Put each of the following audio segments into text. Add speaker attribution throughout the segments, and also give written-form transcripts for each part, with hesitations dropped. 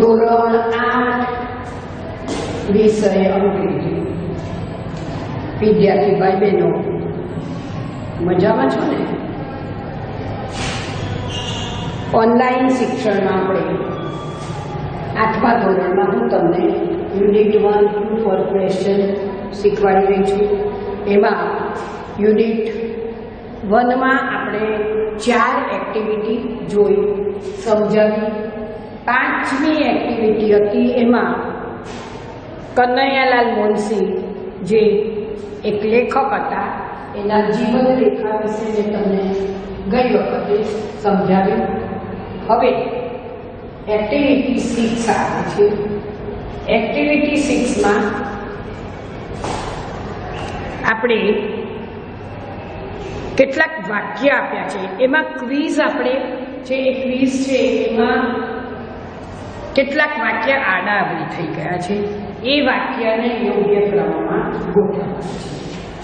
Speaker 1: ધોરણ 8 વિષય અંગ્રેજી. વિદ્યાર્થી ભાઈ બહેનો મજામાં છો ને? ઓનલાઈન શિક્ષણમાં આપણે 8મા ધોરણમાં હું તમને યુનિટ 1 ફોર ક્વેશ્ચન શીખવાડી રહી છું. એમાં યુનિટ 1માં આપણે 4 એક્ટિવિટી જોઈ સમજાવી. 5મી એક્ટિવિટી હતી એમાં કનૈયાલાલ મુનશી જે એક લેખક હતા એના જીવન રેખા વિશે મેં તમને ગઈ વખતે સમજાવ્યું. હવે એક્ટિવિટી 6 આવે છે. એક્ટિવિટી 6માં આપણે કેટલાક વાક્ય આપ્યા છે. એમાં ક્વિઝ આપણે જે ક્વિઝ છે એમાં કેટલાક વાક્ય આડાઅવળી થઈ ગયા છે. એ વાક્યને યોગ્ય ક્રમમાં ગોઠવવા છે.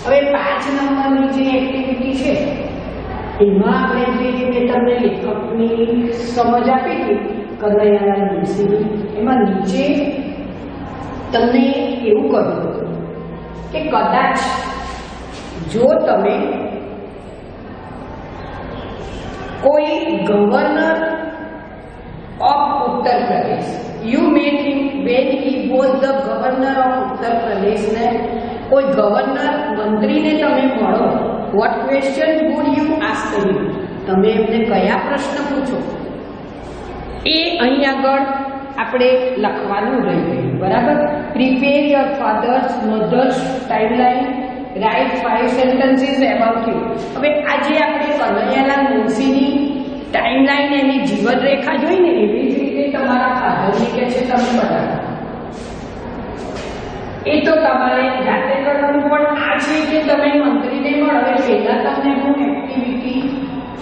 Speaker 1: હવે 5 નંબરની જે એક્ટિવિટી છે એમાં આપણે જે મેં તમને લેખકની સમજ આપી હતી કનૈયાલાલ મુનશીની, એમાં નીચે તમને એવું કહ્યું હતું કે કદાચ જો તમે કોઈ governor of Uttar Pradesh, you may think when he was the governor of ઉત્તર પ્રદેશને કોઈ ગવર્નર મંત્રીને તમે મળો, what question would you ask him? તમે એમને કયા પ્રશ્ન પૂછો એ અહીં આગળ આપણે લખવાનું રહી ગયું. બરાબર? Prepare your fathers mothers timeline, write 5 sentences about you. હવે આજે આપણે કનૈયાલાલ મુનશીની ટાઈમલાઈન એની જીવન રેખા જોઈને એવી જ રીતે તમારા ફાધરની કે છે તમે બનાવો. એ તો તમારે જાતે કરવાનું, પણ આ છે કે તમે મંત્રીને મળો એ પહેલાં તમને હું એક્ટિવિટી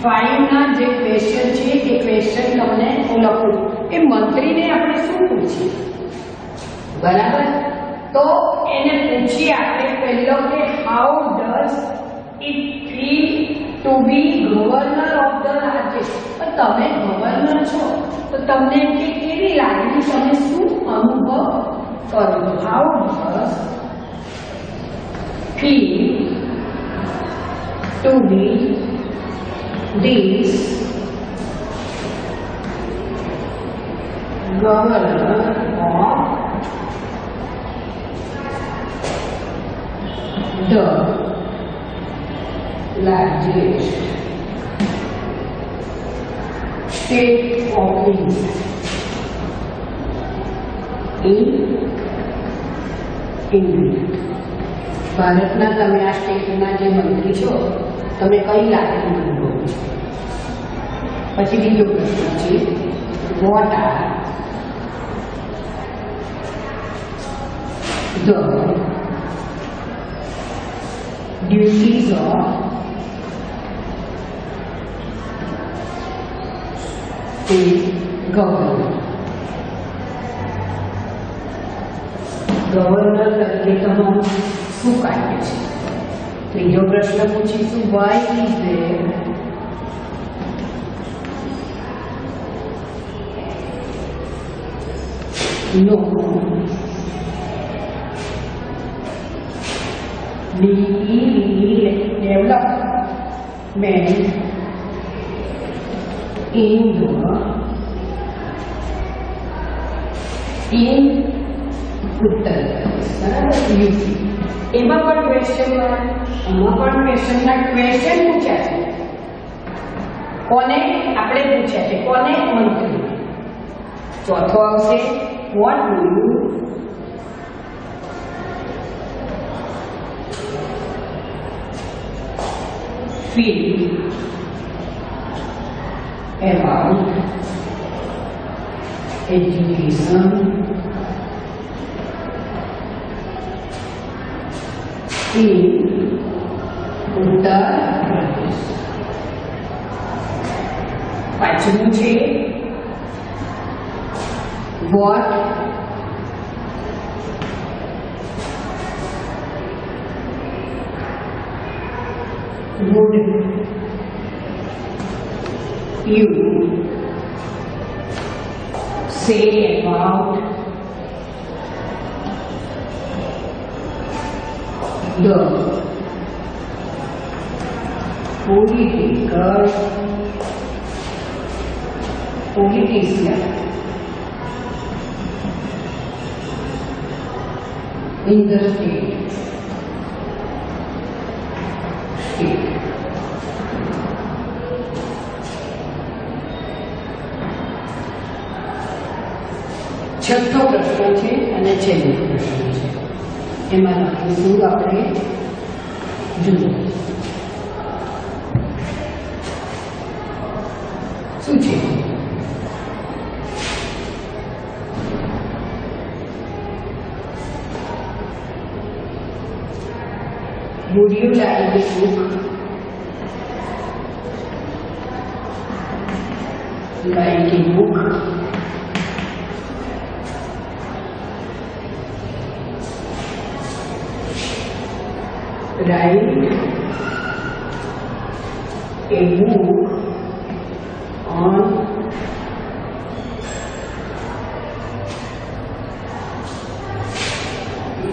Speaker 1: 5ના જે ક્વેશ્ચન છે એ ક્વેશ્ચન તમને હું લખું કે મંત્રીને આપણે શું પૂછીએ. બરાબર? તો એને પૂછીએ આપણે પહેલો કે how does it feel to be governor of the રાજ્ય. તમે ગવર્નર છો તો તમને કેવી લાગણી, તમે શું અનુભવ કરો? How does feel to be this governor of the largest state of India. ભારતના તમે આ સ્ટેટના જે મંત્રી છો તમે કઈ લાગણી અનુભવો છો? પછી બીજો પ્રશ્ન છે what are the duties of governor. Governor તરીકે તમારું શું કાર્ય છે? ત્રીજો પ્રશ્ન પૂછીશું why is there no development in Uttar Pradesh. બરાબર? યુપી. એમાં પણ ક્વેશ્ચનમાં ક્વેશ્ચનના ક્વેશ્ચન પૂછ્યા છે. કોને આપણે પૂછ્યા છે? કોને? મંત્રી. ચોથો આવશે what do you feel about education in Uttar Pradesh. પાંચમું છે what would you say about the politician in the state. છઠ્ઠો પ્રશ્ન છે અને છેલ્લો પ્રશ્ન છે, એમાં લખીશું આપણે જુઓ શું છે. Would you like the book? Like a book? Write a book on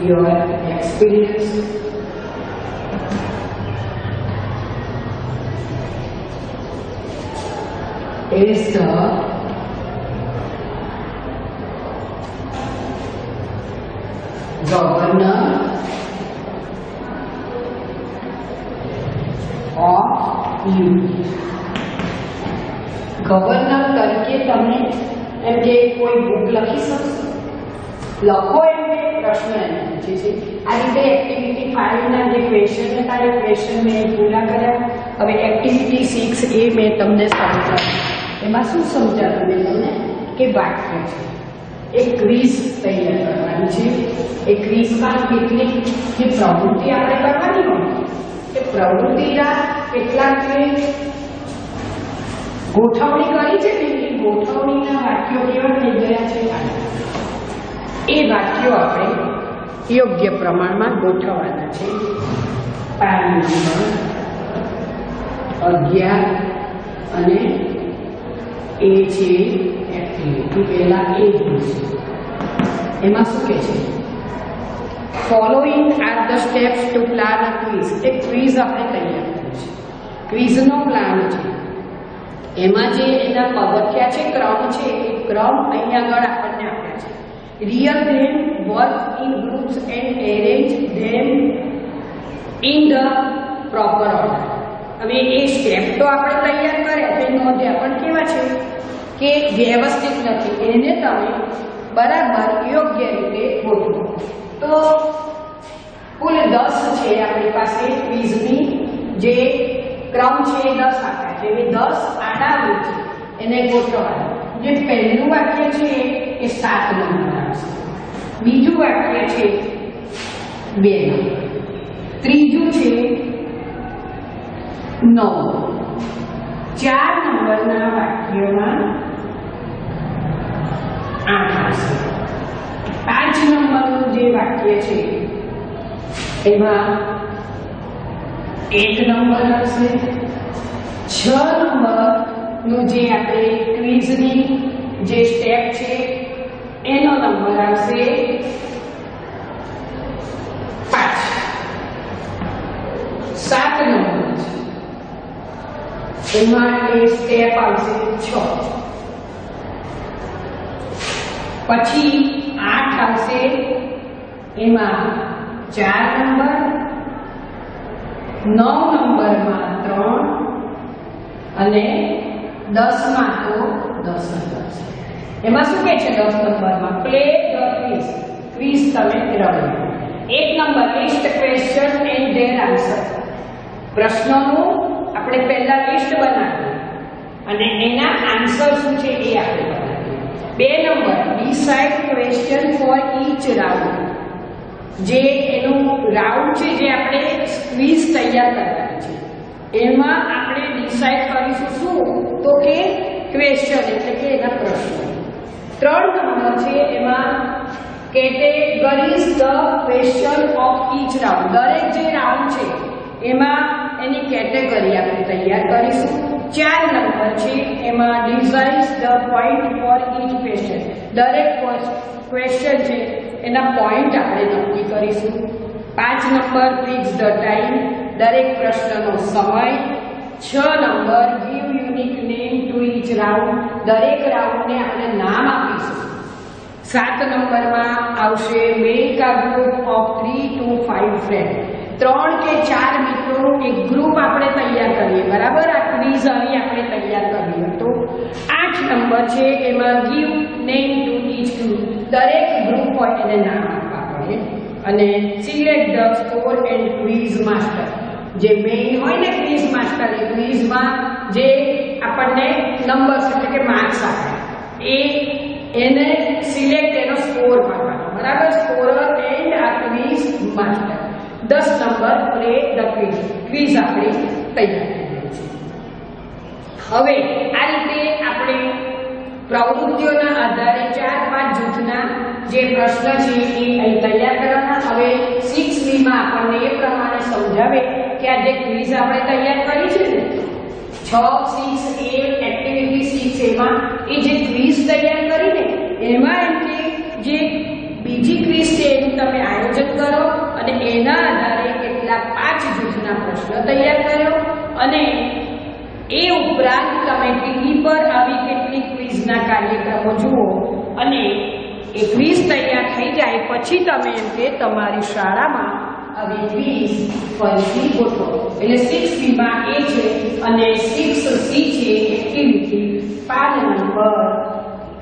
Speaker 1: your experience as the governor of you. Governor તરીકે તમે એમ કે કોઈ બુક લખી શકશો? લખો એમ કે પ્રશ્ન એને પૂછે છે. આ રીતે એક્ટિવિટી 5 ના જે ક્વેશ્ચન હતા એ ક્વેશ્ચન મેં પૂરા કર્યા. હવે એક્ટિવિટી 6 એ મેં તમને સમજાવ્યું. એમાં શું સમજાવ્યું મેં તમને કે વાક્ય છે, એક ક્વિઝ તૈયાર કરવાની છે. એ ક્વિઝમાં કેટલીક જે પ્રવૃત્તિ આપણે કરવાની હોય એ પ્રવૃત્તિના કેટલાક જે ગોઠવણી કરી છે ને એ ગોઠવણીના વાક્યો કેવા થઈ ગયા છે એ વાક્યો આપણે યોગ્ય પ્રમાણમાં ગોઠવવાના છે. પાન નંબર 11 અને એ છે એક્ટિવિટી. પહેલા એ જોઈશું. એમાં શું કહે છે? Following are the steps to plan a quiz. એક ક્વિઝ આપણે તૈયાર કર્યું છે. ક્વિઝનો પ્લાન છે. એમાં જે એના પગથિયા છે, ક્રમ છે, એ ક્રમ અહીંયા આગળ આપણને આપ્યા છે. Real them, work in groups and arrange them in the proper order. હવે એ સ્ટેપ તો આપણે તૈયાર કર્યા છે, નોંધ્યા, પણ કેવા છે કે વ્યવસ્થિત નથી. એને તમે બરાબર યોગ્ય રીતે ગોઠવો. તો કુલ 10 છે આપણી પાસે ક્વિઝની જે ક્રમ છે એ 10 આપ્યા છે. એ 10 આડા છે એને ગોઠવવાનું. જે પહેલું વાક્ય છે એ 7 નંબર આવશે, બીજું વાક્ય છે 2 નંબર, ત્રીજું છે 9, 4 નંબરના વાક્યમાં 8 આવશે. 5 નંબરનું જે વાક્ય છે એમાં 1 નંબર આવશે. 6 નંબરનું જે આપણે ક્વિઝની જે સ્ટેપ છે એનો નંબર આવશે 5. 7 નંબર છે એમાં એ સ્ટેપ આવશે 6. પછી 8 આવશે એમાં 4 નંબર, 9 નંબરમાં 3 અને 10 માં તો 10 નંબર છે. એમાં શું કહે છે? 10 નંબરમાં પ્લે ધ ક્વિઝ. ક્વિઝ તમે રમો. 1 number list question and their answer. પ્રશ્નોનું આપણે પહેલા લિસ્ટ બનાવીએ અને એના આન્સર શું છે એ આપણે બનાવીએ. 2 number decide question for each round. જે એનું રાઉન્ડ છે જે આપણે ક્વિઝ તૈયાર કરવાની છે એમાં આપણે ડિસાઇડ કરીશું શું? તો કે ક્વેશ્ચન એટલે કે એના પ્રશ્નો. 3 નંબર છે એમાં categories the question of each round. દરેક જે રાઉન્ડ છે એમાં એની કેટેગરી આપણે તૈયાર કરીશું. 4 નંબર છે એમાં designs the point for each question. દરેક ક્વેશ્ચન છે એના પોઈન્ટ આપણે નક્કી કરીશું. 5 નંબર ફિક્સ ધ ટાઈમ, દરેક પ્રશ્નનો સમય. 6 number give unique name to each round, દરેક રાઉન્ડને આપણે નામ આપીશું. 7 નંબરમાં આવશે make a group of 3 to 5 friend, 3 કે 4 મિત્રોનું એક ગ્રુપ આપણે તૈયાર કરીએ. બરાબર, આ ક્વિઝ આવી આપણે તૈયાર કરવી હતો. 8 નંબર છે એમાં give name to each group, દરેક ગ્રુપ હોય એને નામ આપવા પડે. અને select the score and quiz master, જે મેઇન હોય ને ક્વિઝ માસ્ટર, એ ક્વિઝમાં જે આપણને નંબર્સ એટલે કે માર્ક્સ આપે એને સિલેક્ટ એનો સ્કોર કરવાનો. બરાબર, સ્કોરર એન્ડ આ quiz master. 10 number play the quiz, quiz આપણી તૈયાર થઈ ગઈ છે. હવે આ રીતે આપણે પ્રવૃત્તિઓના આધારે 4-5 જૂથના જે પ્રશ્ન છે એ અહીં તૈયાર કરવાના. હવે 6B માં આપણને એ પ્રમાણે સમજાવે કે આ જે ક્વિઝ આપણે તૈયાર કરી છે ને 6-6A એક્ટિવિટી 6A માં એ જે ક્વિઝ તૈયાર કરીને એમાં એમ કે જે બીજી ક્વિઝ છે એનું તમે આયોજન કરો અને એના આધારે કેટલાક 5 જૂથના પ્રશ્ન તૈયાર કર્યો અને એ ઉપરાંત તમે ટીવી પર આવી કેટલીક ક્વિઝના કાર્યક્રમો જુઓ અને એ ક્વિઝ તૈયાર થઈ જાય પછી તમે એમ કે તમારી શાળામાં આવી ક્વિઝ ફરીથી ગોઠવો. એટલે 6B માં એ છે અને 6C છે એક્ટિવિટી 5 નંબર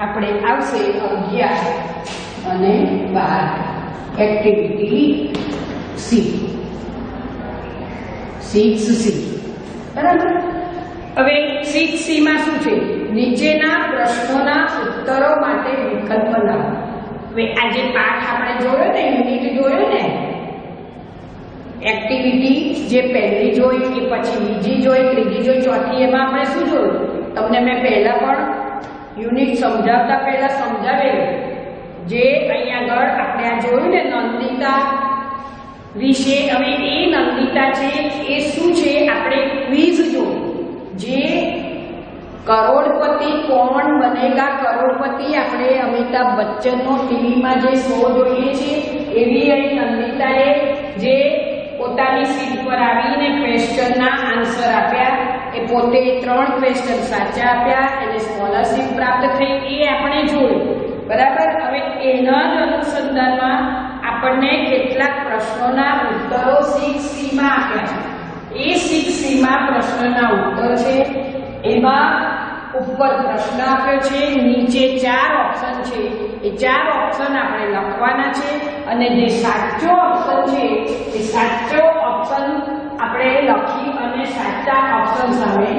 Speaker 1: આપણે આવશે 11 અને 12 એક્ટિવિટી C 6C. બરાબર, હવે 6C માં શું છે? નીચેના પ્રશ્નોના ઉત્તરો માટે વિકલ્પ બનાવો. હવે આ જે પાઠ આપણે જોયો ને, યુનિટ જોયો ને, એક્ટિવિટી જે પહેલી જોઈ એ પછી બીજી જોઈ, ત્રીજી જોઈ, ચોથી, એમાં આપણે શું જોયું? તમને મેં પહેલા પણ યુનિટ સમજાવતા પહેલા સમજાવેલું. જે અહીંયા આગળ આપણે આ જોયું ને નંદિતા વિશે. હવે એ નંદિતા છે એ શું છે? આપણે ક્વિઝ જોયું જે કરોડપતિ કોણ બનેગા કરોડપતિ, આપણે અમિતાભ બચ્ચનનો ટીવીમાં જે શો જોઈએ છે એવી અહીં નંદિતાએ જે પોતાની સીટ પર આવીને ક્વેશ્ચનના આન્સર આપ્યા. એ પોતે 3 ક્વેશ્ચન સાચા આપ્યા, એને સ્કોલરશિપ પ્રાપ્ત થઈ, એ આપણે જોયું. બરાબર, હવે એના જ અનુસંધાનમાં આપણને કેટલાક પ્રશ્નોના ઉત્તરો 6C માં આપ્યા છે. એ 6C માં પ્રશ્નના ઉત્તર છે. એમાં ઉપર પ્રશ્ન આપ્યો છે, નીચે 4 ઓપ્શન છે. એ 4 ઓપ્શન આપણે લખવાના છે અને જે સાચો ઓપ્શન છે એ સાચો ઓપ્શન આપણે લખી અને સાચા ઓપ્શન સામે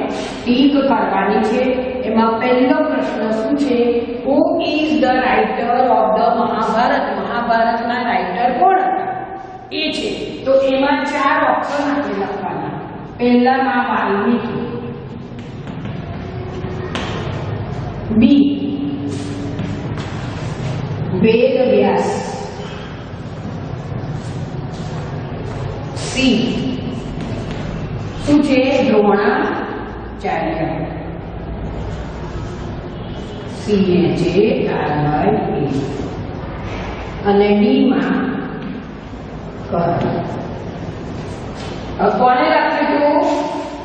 Speaker 1: ટીક કરવાની છે. એમાં પહેલો પ્રશ્ન શું છે? Who is the writer of the Mahabharat, મહાભારતના રાઇટર કોણ હતા? એ છે. તો એમાં 4 ઓપ્શન આપણે લખવાના. પહેલામાં વાલ્મીકી, B વેદ વ્યાસ, C શું છે? દ્રોણાચાર્ય, C છે R-I-E, અને D માં કર્ણ. કોને લખ્યું?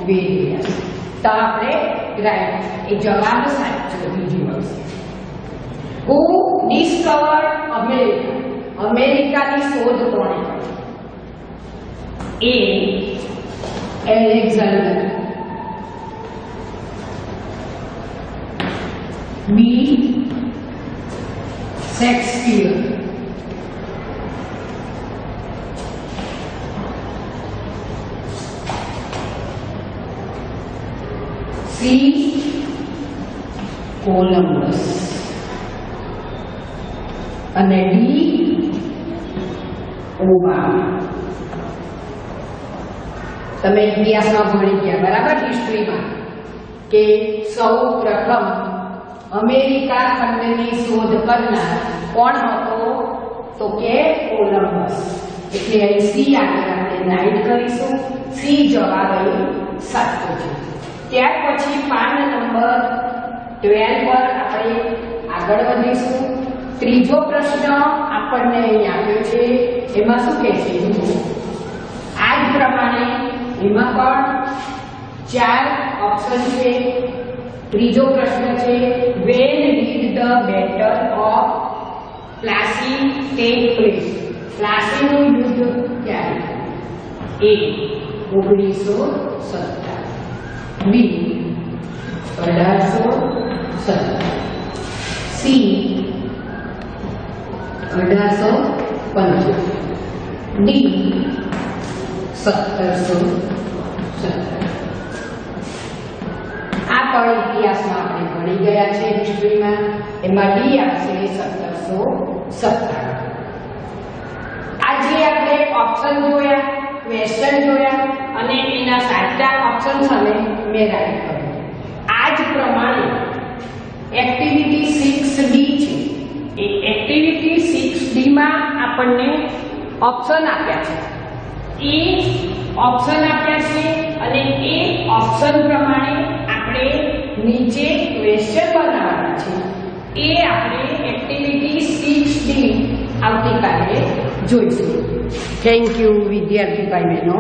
Speaker 1: વેદ વ્યાસ. તો આપણે રાઈટ, એ જવાબ સાચો બીજી મળશે. હુ ડિસ્કવર્ડ અમેરિકા, અમેરિકાની શોધ કોણે કરી? A Alexander, B Shakespeare, C Columbus અને D ઓબામા. તમે ઇતિહાસમાં ભણી ગયા, બરાબર, હિસ્ટ્રીમાં, કે સૌ પ્રથમ અમેરિકા ખંડની શોધ કરનાર કોણ હતો? તો કે કોલંબસ. એટલે અહીં C આગળ આપણે નાઇટ કરીશું. C જવાબ અહીં સાચો છે. ત્યાર પછી પાન નંબર 12 પર આપણે આગળ વધીશું. ત્રીજો પ્રશ્ન આપણને અહીં આપ્યો છે. એમાં શું કહે છે? આ જ પ્રમાણે એમાં પણ 4 ઓપ્શન છે. ત્રીજો પ્રશ્ન છે, when did the battle of Plassey take place? પ્લાસીનું યુદ્ધ ક્યારે? A 1917, B 1817, C 1850, D 1717. આ પણ ઇતિહાસમાં આપણે ભણી ગયા છે, હિસ્ટ્રીમાં. એમાં ડી આવશે 1717. આજે આપણે ઓપ્શન જોયા, ક્વેશ્ચન જોયા અને એના સાચા ઓપ્શન સામે મેં રાઈટ કર્યું. આ જ પ્રમાણે એક્ટિવિટી 6D છે. એ એક્ટિવિટી 6D માં આપણને ઓપ્શન આપ્યા છે. એ ઓપ્શન આપ્યા છે અને એ ઓપ્શન પ્રમાણે આપણે નીચે ક્વેશ્ચન બનાવવાના છે. એ આપણે એક્ટિવિટી 6D આવતીકાલે જોઈશું. થેન્ક યુ વિદ્યાર્થી ભાઈ બહેનો.